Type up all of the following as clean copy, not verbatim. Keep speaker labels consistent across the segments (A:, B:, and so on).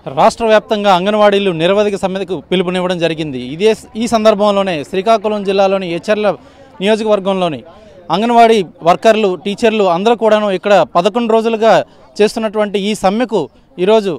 A: రాష్ట్ర వ్యాప్తంగా అంగన్వాడీలు నిరవధిక సమ్మెకు పిలుపునివ్వడం జరిగింది. ఈ సందర్భంలోనే శ్రీకాకుళం జిల్లాలోని ఎచ్చర్ల నియోజకవర్గంలోని అంగన్వాడీ వర్కర్లు, టీచర్లు అందరూ కూడాను ఇక్కడ 11 రోజులుగా చేస్తున్నటువంటి ఈ సమ్మెకు ఈరోజు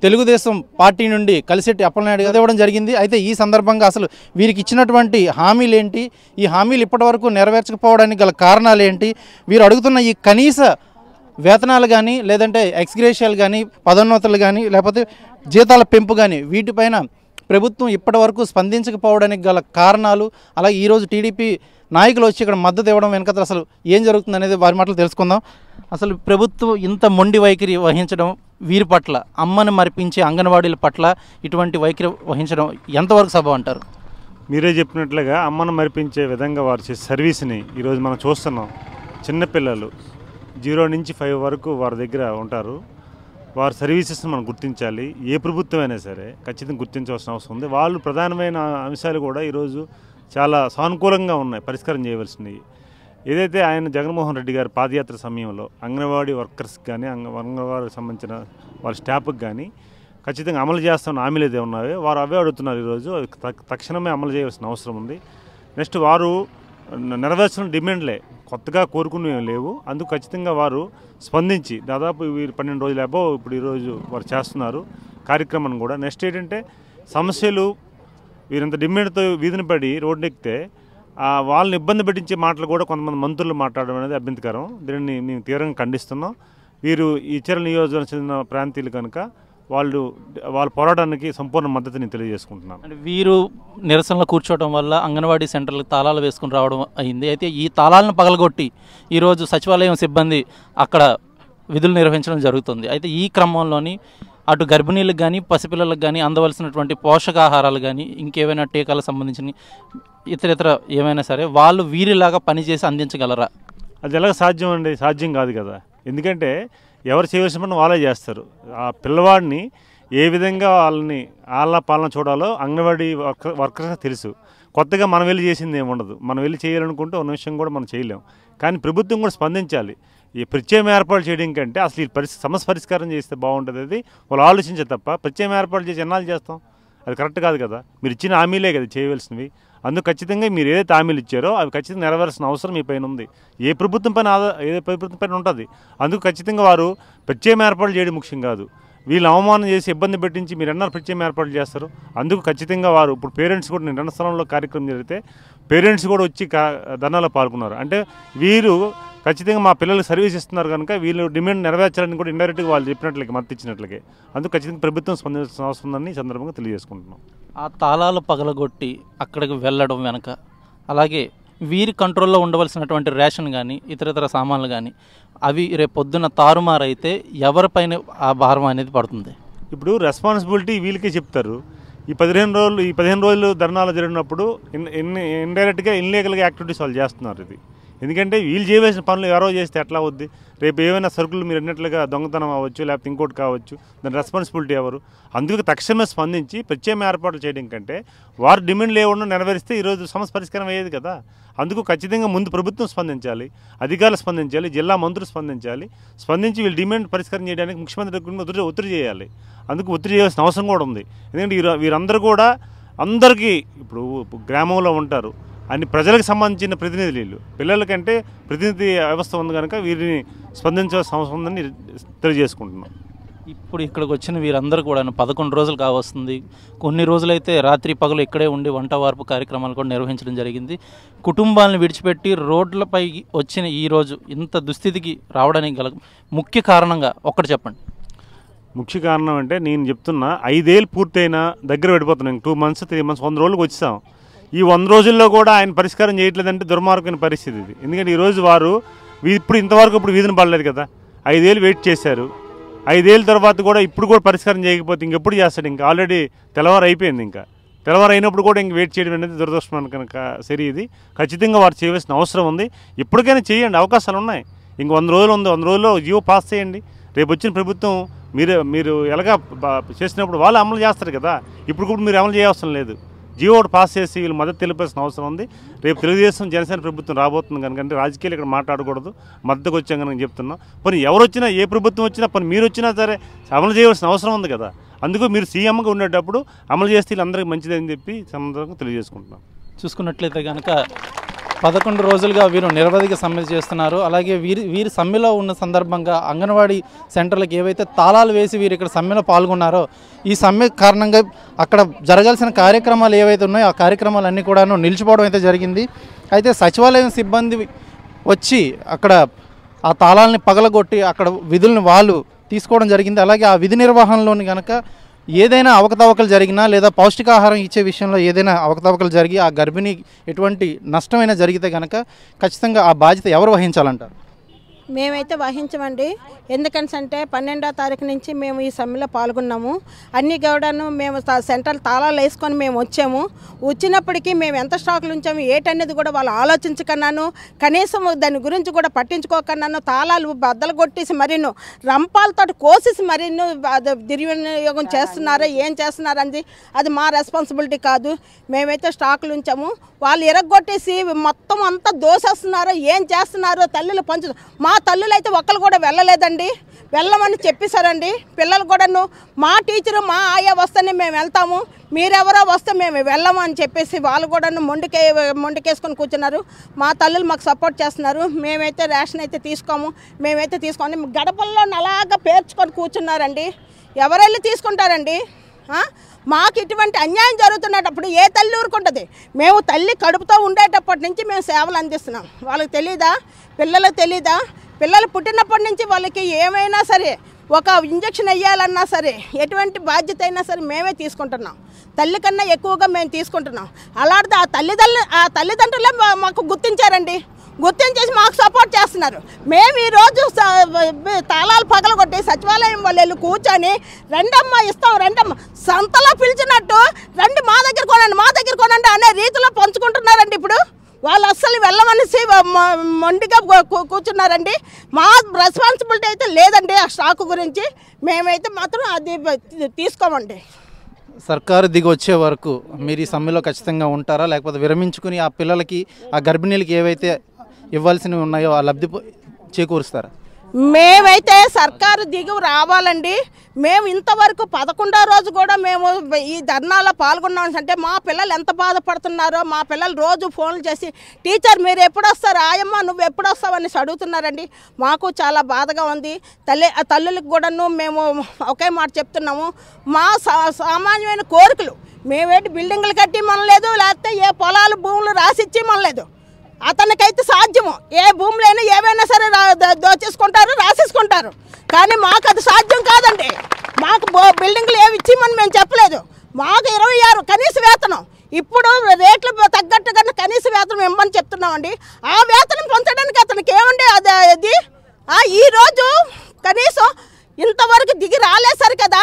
A: తెలుగుదేశం పార్టీ నుండి కలిసెట్టి అప్పలనాయుడు గారు ఇవ్వడం జరిగింది. అయితే ఈ సందర్భంగా అసలు వీరికి ఇచ్చినటువంటి హామీలు ఏంటి, ఈ హామీలు ఇప్పటివరకు నెరవేర్చకపోవడానికి గల కారణాలు ఏంటి, వీరు అడుగుతున్న ఈ కనీస వేతనాలు కానీ, లేదంటే ఎక్స్గ్రేషియాలు కానీ, పదోన్నతులు కానీ, లేకపోతే జీతాల పెంపు కానీ, వీటిపైన ప్రభుత్వం ఇప్పటివరకు స్పందించకపోవడానికి గల కారణాలు, అలాగే ఈరోజు టీడీపీ నాయకులు వచ్చి ఇక్కడ మద్దతు ఇవ్వడం వెనక అసలు ఏం జరుగుతుంది అనేది వారి మాటలు తెలుసుకుందాం. అసలు ప్రభుత్వం ఇంత మొండి వైఖరి వహించడం, వీరి పట్ల అమ్మను మరిపించే అంగన్వాడీల పట్ల ఇటువంటి వైఖరి వహించడం ఎంతవరకు సబబు అంటారు?
B: మీరే చెప్పినట్లుగా అమ్మను మరిపించే విధంగా వారు చేసే సర్వీస్ని ఈరోజు మనం చూస్తున్నాం. చిన్నపిల్లలు 0 నుంచి 5 వరకు వారి దగ్గర ఉంటారు. వారి సర్వీసెస్ని మనం గుర్తించాలి. ఏ ప్రభుత్వమైనా సరే ఖచ్చితంగా గుర్తించవలసిన అవసరం ఉంది. వాళ్ళు ప్రధానమైన అంశాలు కూడా ఈరోజు చాలా సానుకూలంగా ఉన్నాయి, పరిష్కారం చేయవలసినవి. ఏదైతే ఆయన జగన్మోహన్ రెడ్డి గారి పాదయాత్ర సమయంలో అంగన్వాడీ వర్కర్స్ కానీ, అంగన్వాడీకి సంబంధించిన వాళ్ళ స్టాఫ్కి కానీ ఖచ్చితంగా అమలు చేస్తున్న హామీలు ఏదో ఉన్నాయో వారు అవే అడుగుతున్నారు. ఈరోజు తక్షణమే అమలు చేయవలసిన అవసరం ఉంది. నెక్స్ట్ వారు నెరవేర్చిన డిమాండ్లే, కొత్తగా కోరుకునేవి లేవు. అందుకు ఖచ్చితంగా వారు స్పందించి దాదాపు వీరు 12 రోజులు అబో ఇప్పుడు ఈరోజు వారు చేస్తున్నారు కార్యక్రమాన్ని కూడా. నెక్స్ట్ ఏంటంటే సమస్యలు వీరంత డిమాండ్తో వీధిని పడి రోడ్డు ఎక్కితే వాళ్ళని ఇబ్బంది పెట్టించే మాటలు కూడా కొంతమంది మంత్రులు మాట్లాడడం అనేది అభ్యంతరకరం. దీనిని మేము తీవ్రంగా ఖండిస్తున్నాం. వీరు ఈ ఇచ్చర్ల నియోజకవర్గం చెందిన ప్రాంతీయులు కనుక వాళ్ళ పోరాటానికి సంపూర్ణ మద్దతుని తెలియజేసుకుంటున్నాను.
A: అంటే వీరు నిరసనలో కూర్చోవడం వల్ల అంగన్వాడీ సెంటర్లకు తాళాలు వేసుకుని రావడం అయింది. అయితే ఈ తాళాలను పగలగొట్టి ఈరోజు సచివాలయం సిబ్బంది అక్కడ విధులు నిర్వహించడం జరుగుతుంది. అయితే ఈ క్రమంలోని అటు గర్భిణీలకు కానీ, పసిపిల్లలకు కానీ అందవలసినటువంటి పోషకాహారాలు కానీ, ఇంకేమైనా టీకాలకు సంబంధించిన ఇతర ఏమైనా సరే వాళ్ళు వీరిలాగా పనిచేసి అందించగలరా?
B: అది ఎలాగ సాధ్యం అండి? సాధ్యం కాదు కదా. ఎందుకంటే ఎవరు చేయవలసిన పని వాళ్ళే చేస్తారు. ఆ పిల్లవాడిని ఏ విధంగా వాళ్ళ పాలన చూడాలో అంగన్వాడీ వర్కర్స్ తెలుసు. కొత్తగా మనం వెళ్ళి చేసింది ఏమి ఉండదు. మనం వెళ్ళి చేయాలనుకుంటే ఒక నిమిషం కూడా మనం చేయలేం. కానీ ప్రభుత్వం కూడా స్పందించాలి. ఈ ప్రత్యేక ఏర్పాటు చేయడం కంటే అసలు ఈ సమస్య పరిష్కారం చేస్తే బాగుంటుంది. అది వాళ్ళు ఆలోచించే తప్ప ప్రత్యేక ఏర్పాటు చేసి ఎన్నాళ్ళు చేస్తాం? అది కరెక్ట్ కాదు కదా. మీరు ఇచ్చిన హామీలే కదా చేయవలసినవి. అందుకు ఖచ్చితంగా మీరు ఏదైతే హామీలు ఇచ్చారో అవి ఖచ్చితంగా నెరవేర్చిన అవసరం మీ పైన ఉంది. ఏ ప్రభుత్వం పైన ఉంటుంది. అందుకు ఖచ్చితంగా వారు ప్రత్యేక ఏర్పాటు చేయడం ముఖ్యం కాదు. వీళ్ళు అవమానం చేసి ఇబ్బంది పెట్టించి మీరు ఎన్నో ప్రత్యేక ఏర్పాట్లు చేస్తారు. అందుకు ఖచ్చితంగా వారు ఇప్పుడు పేరెంట్స్ కూడా నేను రణస్థలంలో కార్యక్రమం జరిగితే పేరెంట్స్ కూడా వచ్చి ధర్నాలో పాల్గొన్నారు. అంటే వీరు ఖచ్చితంగా మా పిల్లలకు సర్వీస్ ఇస్తున్నారు కనుక వీళ్ళు డిమాండ్ నెరవేర్చాలని కూడా ఇండైరెక్ట్గా వాళ్ళు చెప్పినట్లకి మద్దతు ఇచ్చినట్లకే. అందుకు ఖచ్చితంగా ప్రభుత్వం స్పందించాల్సిన అవసరం ఉందని ఈ సందర్భంగా తెలియజేసుకుంటున్నాం.
A: ఆ తాళాలు పగలగొట్టి అక్కడికి వెళ్ళడం వెనక, అలాగే వీరి కంట్రోల్లో ఉండవలసినటువంటి రేషన్ కానీ, ఇతర సామాన్లు కానీ అవి రేపు పొద్దున్న తారుమారైతే ఎవరిపైన ఆ భారం అనేది పడుతుంది?
B: ఇప్పుడు రెస్పాన్సిబిలిటీ వీళ్ళకే చెప్తారు. ఈ 15 రోజులు ధర్నాలు జరిగినప్పుడు ఇండైరెక్ట్గా ఇన్లీగల్గా యాక్టివిటీస్ వాళ్ళు చేస్తున్నారు. ఇది ఎందుకంటే వీళ్ళు చేయవలసిన పనులు ఎవరో చేస్తే ఎట్లా అవుద్ది? రేపు ఏమైనా సరుకులు మీరు అన్నట్లుగా దొంగతనం అవ్వచ్చు, లేకపోతే ఇంకోటి కావచ్చు. దాని రెస్పాన్సిబిలిటీ ఎవరు? అందుకు తక్షణమే స్పందించి ప్రత్యేక ఏర్పాట్లు చేయడం కంటే వారు డిమాండ్లు ఏమన్నా నెరవేరిస్తే ఈరోజు సమస్య పరిష్కారం అయ్యేది కదా. అందుకు ఖచ్చితంగా ముందు ప్రభుత్వం స్పందించాలి, అధికారులు స్పందించాలి, జిల్లా మంత్రులు స్పందించాలి. స్పందించి వీళ్ళు డిమాండ్ పరిష్కారం చేయడానికి ముఖ్యమంత్రి దగ్గర ఒత్తిడి చేయాలి. అందుకు ఒత్తిడి చేయాల్సిన అవసరం కూడా ఉంది. ఎందుకంటే వీరందరూ కూడా అందరికీ ఇప్పుడు గ్రామంలో ఉంటారు, అన్ని ప్రజలకు సంబంధించిన ప్రతినిధులు. పిల్లల కంటే ప్రతినిధి వ్యవస్థ ఉంది కనుక వీరిని స్పందించాల్సిన అవసరం ఉందని తెలియజేసుకుంటున్నాం.
A: ఇప్పుడు ఇక్కడికి వచ్చిన వీరందరూ కూడా 11 రోజులు కావస్తుంది. కొన్ని రోజులైతే రాత్రి పగలు ఇక్కడే ఉండి వంట వార్పు కార్యక్రమాలు కూడా నిర్వహించడం జరిగింది. కుటుంబాలను విడిచిపెట్టి రోడ్లపై వచ్చిన ఈరోజు ఇంత దుస్థితికి రావడానికి గల ముఖ్య కారణంగా ఒక్కటి చెప్పండి.
B: ముఖ్య కారణం అంటే నేను చెప్తున్నా 5 ఏళ్ళు పూర్తయినా దగ్గర పడిపోతున్నాం. 2 months 3 months 100 రోజులకు వచ్చాం. ఈ 100 రోజుల్లో కూడా ఆయన పరిష్కారం చేయట్లేదంటే దుర్మార్గమైన పరిస్థితి ఇది. ఎందుకంటే ఈరోజు వారు ఇప్పుడు ఇంతవరకు ఇప్పుడు వీధిని పడలేదు కదా. 5 ఏళ్ళు వెయిట్ చేశారు. 5 ఏళ్ళ తర్వాత కూడా ఇప్పుడు కూడా పరిష్కారం చేయకపోతే ఇంకెప్పుడు చేస్తాడు? ఇంకా ఆల్రెడీ తెల్లవారు అయిపోయింది. ఇంకా తెల్లవారు అయినప్పుడు కూడా ఇంక వెయిట్ చేయడం అనేది దురదృష్టం కనుక సరే. ఇది ఖచ్చితంగా వారు చేయవలసిన అవసరం ఉంది. ఇప్పటికైనా చేయండి, అవకాశాలు ఉన్నాయి. ఇంక 100 రోజులు ఉంది. 100 రోజుల్లో జీవో పాస్ చేయండి. రేపు వచ్చిన ప్రభుత్వం మీరు ఎలాగా చేసినప్పుడు వాళ్ళు అమలు చేస్తారు కదా. ఇప్పుడు కూడా మీరు అమలు చేయవలసిన లేదు. జీవో ఒకటి పాస్ చేసి వీళ్ళు మద్దతు తెలిపాల్సిన అవసరం ఉంది. రేపు తెలుగుదేశం జనసేన ప్రభుత్వం రాబోతుంది కనుక రాజకీయాలు ఇక్కడ మాట్లాడకూడదు, మద్దతుకు వచ్చాం కనుక చెప్తున్నాం. పోనీ ఎవరు వచ్చినా, ఏ ప్రభుత్వం వచ్చినా, పోనీ మీరు వచ్చినా సరే అమలు చేయవలసిన అవసరం ఉంది కదా. అందుకు మీరు సీఎంగా ఉండేటప్పుడు అమలు చేస్తే వీళ్ళందరికీ మంచిదని చెప్పి సందర్భంగా తెలియజేసుకుంటున్నాం.
A: చూసుకున్నట్లయితే కనుక 11 రోజులుగా వీరు నిరవధిక సమ్మె చేస్తున్నారు. అలాగే వీరి సమ్మెలో ఉన్న సందర్భంగా అంగన్వాడీ సెంటర్లకు ఏవైతే తాళాలు వేసి వీరు ఇక్కడ సమ్మెలో పాల్గొన్నారో ఈ సమ్మె కారణంగా అక్కడ జరగాల్సిన కార్యక్రమాలు ఏవైతే ఉన్నాయో ఆ కార్యక్రమాలన్నీ కూడాను నిలిచిపోవడం అయితే జరిగింది. అయితే సచివాలయం సిబ్బంది వచ్చి అక్కడ ఆ తాళాలని పగలగొట్టి అక్కడ విధులను వాళ్ళు తీసుకోవడం జరిగింది. అలాగే ఆ విధి నిర్వహణలోని కనుక ఏదైనా అవకతవకలు జరిగినా లేదా పౌష్టికాహారం ఇచ్చే విషయంలో ఏదైనా అవకతవకలు జరిగి ఆ గర్భిణి ఎటువంటి నష్టమైనా జరిగితే కనుక ఖచ్చితంగా ఆ బాధ్యత ఎవరు వహించాలంటారు?
C: మేమైతే వహించమండి. ఎందుకంటే 12వ తారీఖు నుంచి మేము ఈ సమ్మెలో పాల్గొన్నాము. అన్ని గౌడను మేము సెంట్రల్ తాళాలు వేసుకొని మేము వచ్చాము. వచ్చినప్పటికీ మేము ఎంత స్టాకులు ఉంచాము ఏటనేది కూడా వాళ్ళు ఆలోచించకన్నాను, కనీసం దాని గురించి కూడా పట్టించుకోకన్నాను. తాళాలు బద్దలు కొట్టేసి మరీను రంపాలతో కోసేసి మరీను దుర్వినియోగం చేస్తున్నారో ఏం చేస్తున్నారని అది మా రెస్పాన్సిబిలిటీ కాదు. మేమైతే స్టాకులు ఉంచాము. వాళ్ళు ఎరగొట్టేసి మొత్తం అంతా దోసేస్తున్నారో ఏం చేస్తున్నారో తల్లులు మా తల్లులు అయితే ఒక్కరు కూడా వెళ్ళలేదండి. వెళ్ళమని చెప్పేశారండి. పిల్లలు కూడాను మా టీచరు మా ఆయా వస్తేనే మేము వెళ్తాము, మీరెవరో వస్తే మేము వెళ్ళము అని చెప్పేసి వాళ్ళు కూడాను మొండికేసుకొని కూర్చున్నారు. మా తల్లులు మాకు సపోర్ట్ చేస్తున్నారు. మేమైతే రేషన్ అయితే తీసుకోము, మేమైతే తీసుకోండి. గడపల్లో అలాగా పేర్చుకొని కూర్చున్నారండి. ఎవరెళ్ళి తీసుకుంటారండి? మాకు ఇటువంటి అన్యాయం జరుగుతున్నప్పుడు ఏ తల్లి ఊరుకుంటుంది? మేము తల్లి కడుపుతో ఉండేటప్పటి నుంచి మేము సేవలు అందిస్తున్నాం. వాళ్ళకి తెలీదా? పిల్లలకు తెలీదా? పిల్లలు పుట్టినప్పటి నుంచి వాళ్ళకి ఏమైనా సరే ఒక ఇంజక్షన్ వేయాలన్నా సరే ఎటువంటి బాధ్యత అయినా సరే మేమే తీసుకుంటున్నాం. తల్లి కన్నా ఎక్కువగా మేము తీసుకుంటున్నాం. అలాంటిది ఆ తల్లిదండ్రులే మాకు గుర్తించారండి. గుర్తించేసి మాకు సపోర్ట్ చేస్తున్నారు. మేము ఈరోజు తాళాలు పగలగొట్టి సచివాలయం వాళ్ళు కూర్చొని రెండమ్మ ఇస్తాం, రెండమ్మ సంతలో పిలిచినట్టు రండి మా దగ్గర కొనండి అనే రీతిలో పంచుకుంటున్నారండి. ఇప్పుడు వాళ్ళు అస్సలు వెళ్ళమనేసి మొండిగా కూర్చున్నారండి. మా రెస్పాన్సిబిలిటీ అయితే లేదండి ఆ స్టాకు గురించి. మేమైతే మాత్రం అది తీసుకోమండి.
A: సర్కారు దిగి వచ్చే వరకు మీరు ఈ సమ్మెలో ఖచ్చితంగా ఉంటారా, లేకపోతే విరమించుకుని ఆ పిల్లలకి ఆ గర్భిణీలకి ఏవైతే ఇవ్వాల్సినవి ఉన్నాయో ఆ లబ్ధి చేకూరుస్తారా?
C: మేమైతే సర్కారు దిగు రావాలండి. మేము ఇంతవరకు 11వ రోజు కూడా మేము ఈ ధర్నాలో పాల్గొన్నాం. అంటే మా పిల్లలు ఎంత బాధపడుతున్నారో, మా పిల్లలు రోజు ఫోన్లు చేసి టీచర్ మీరు ఎప్పుడు వస్తారు, ఆయమ్మ నువ్వు ఎప్పుడు వస్తావని అడుగుతున్నారండి. మాకు చాలా బాధగా ఉంది. తల్లులకు కూడాను మేము ఒకే మాట చెప్తున్నాము. మా సామాన్యమైన కోరికలు మేమేంటి బిల్డింగ్లు కట్టి మనలేదు, లేకపోతే ఏ పొలాలు భూములు రాసిచ్చి మనలేదు. అతనికైతే సాధ్యము. ఏ భూములైనా ఏవైనా సరే దోచేసుకుంటారు, రాసేసుకుంటారు. కానీ మాకు అది సాధ్యం కాదండి. మాకు బిల్డింగ్లు ఏమి ఇచ్చిమని మేము చెప్పలేదు. మాకు 26 కనీస వేతనం. ఇప్పుడు రేట్లు తగ్గట్టుగా కనీస వేతనం ఇవ్వమని చెప్తున్నామండి. ఆ వేతనం పొందడానికి అతనికి ఏమండి అది ఈరోజు కనీసం ఇంతవరకు దిగి రాలేసారు కదా,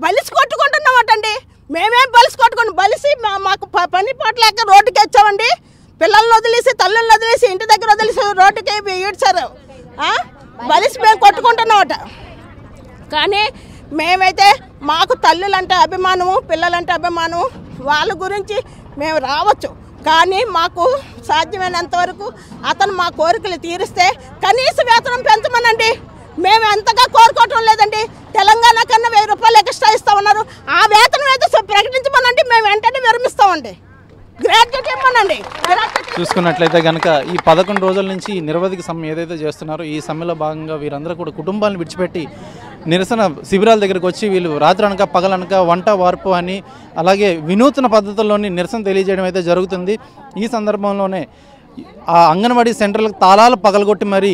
C: బలిసి కొట్టుకుంటున్నామటండి. మేమేం బలిసి కొట్టుకుని బలిసి మాకు పని పాటలేక రోడ్డుకి వచ్చామండి. పిల్లల్ని వదిలేసి తల్లులను వదిలేసి ఇంటి దగ్గర వదిలేసి రోడ్డుకి ఈడ్చారు. బలిసి మేము కొట్టుకుంటున్నామట. కానీ మేమైతే మాకు తల్లులంటే అభిమానము, పిల్లలంటే అభిమానము. వాళ్ళ గురించి మేము రావచ్చు, కానీ మాకు సాధ్యమైనంత వరకు అతను మా కోరికలు తీరిస్తే కనీస వేతనం పెంచమనండి. మేము ఎంతగా కోరుకోవటం లేదండి. తెలంగాణ కన్నా 1000 రూపాయలు ఎక్స్ట్రా ఇస్తామన్నారు. ఆ వేతనం అయితే ప్రకటించమనండి, మేము వెంటనే విరమిస్తామండి. గ్రాడ్యుయేట్ ఇవ్వమనండి.
A: చూసుకున్నట్లయితే కనుక ఈ 11 రోజుల నుంచి నిరవధిక సమ్మె ఏదైతే చేస్తున్నారో ఈ సమ్మెలో భాగంగా వీరందరూ కూడా కుటుంబాలను విడిచిపెట్టి నిరసన శిబిరాల దగ్గరకు వచ్చి వీళ్ళు రాత్రనక పగలనక వంట వార్పు అని అలాగే వినూత్న పద్ధతుల్లోని నిరసన తెలియజేయడం అయితే జరుగుతుంది. ఈ సందర్భంలోనే ఆ అంగన్వాడీ సెంటర్లకు తాళాలు పగలగొట్టి మరి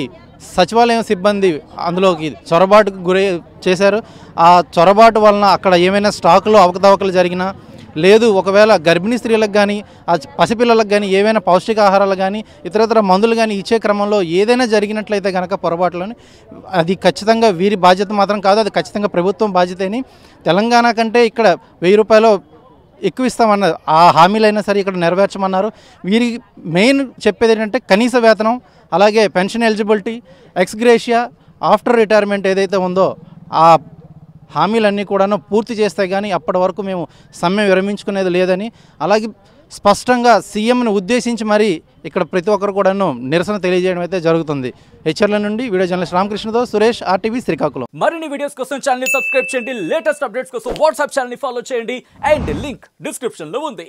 A: సచివాలయం సిబ్బంది అందులోకి చొరబాటుకు గురై చేశారు. ఆ చొరబాటు వలన అక్కడ ఏమైనా స్టాకులో అవకతవకలు జరిగినా లేదు, ఒకవేళ గర్భిణీ స్త్రీలకు కానీ ఆ పసిపిల్లలకు కానీ ఏవైనా పౌష్టికాహారాలు కానీ ఇతరతర మందులు కానీ ఇచ్చే క్రమంలో ఏదైనా జరిగినట్లయితే కనుక పొరపాటులోని అది ఖచ్చితంగా వీరి బాధ్యత మాత్రం కాదు, అది ఖచ్చితంగా ప్రభుత్వం బాధ్యతని. తెలంగాణ కంటే ఇక్కడ 1000 రూపాయలు ఎక్కువ ఇస్తామన్నారు. ఆ హామీలైనా సరే ఇక్కడ నెరవేర్చమన్నారు. వీరికి మెయిన్ చెప్పేది ఏంటంటే కనీస వేతనం, అలాగే pension eligibility, ex gratia, after retirement ఏదైతే ఉందో ఆ హామీలన్నీ కూడాను పూర్తి చేస్తే కానీ అప్పటి వరకు మేము సమ్మె విరమించుకునేది లేదని, అలాగే స్పష్టంగా సీఎంను ఉద్దేశించి మరి ఇక్కడ ప్రతి ఒక్కరు కూడాను నిరసన తెలియజేయడం అయితే జరుగుతుంది. హెచ్చర్ల నుండి వీడియో జర్నలిస్ట్ రామకృష్ణతో సురేష్, RTV శ్రీకాకుళం.
D: మరిన్ని వీడియోస్ కోసం ఛానల్ ని సబ్స్క్రైబ్ చేయండి, లేటెస్ట్ అప్డేట్స్ కోసం వాట్సాప్ ఛానల్ ని ఫాలో చేయండి అండ్ లింక్ డిస్క్రిప్షన్ లో ఉంది.